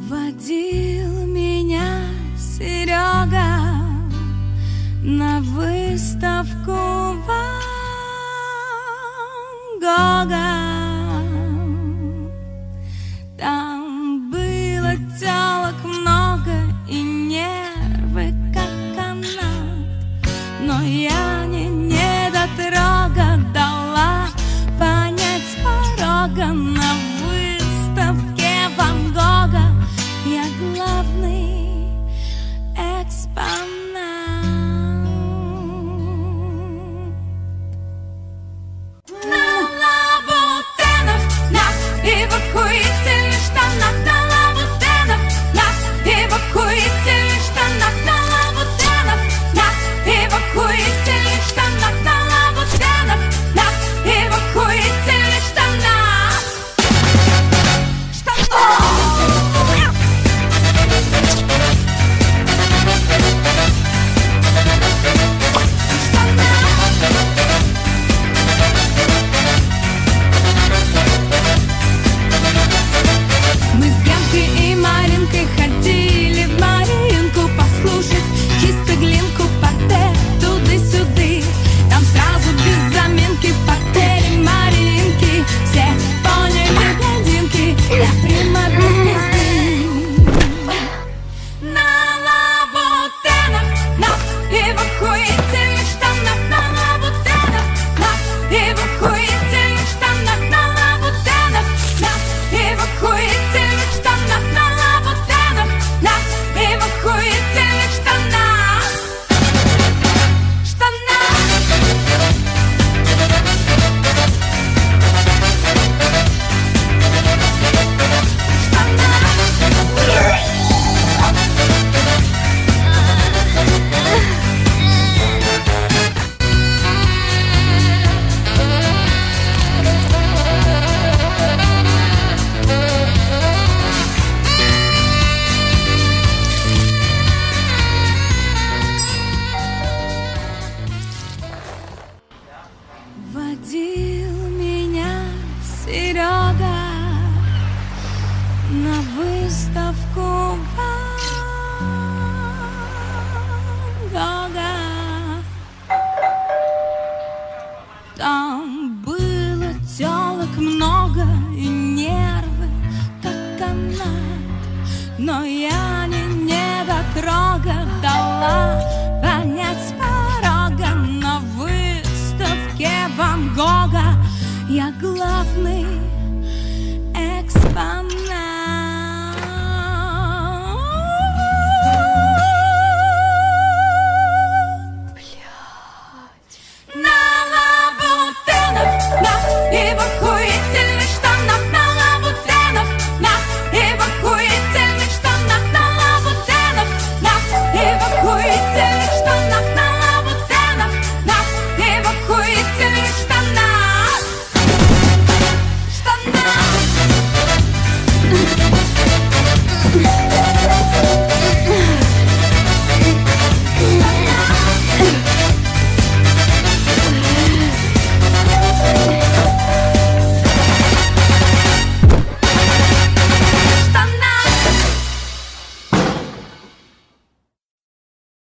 Водил меня Серега на выставку Ван Гога. Там было тёлок много и нервы как канат, но я не недотрога дала понять с порога. На выставке Ван Гога я главный экспонат. На лабутенах, на эвакуительных штанах, на лабутенах, на эвакуительных штанах, на лабутенах, на эвакуительных штанах, на лабутенах, на эвакуительных штанах. Мы с Генкой и Маринкой ходили в Маринку послушать чисто глинку, портрет туды-сюды. Там сразу без заминки портрет Маринки. Все поняли блондинки, я прямо без пизды. На лабутенах, на эвакуительных штанах, на лабутенах, на эвакуительных штанах, на лабутенах, на эвакуительных штанах, на лабутенах, на эвакуительных штанах. Водил меня Серега на выставку Ван Гога. Там было тёлок много и нервы как канат, но я не недотрога дала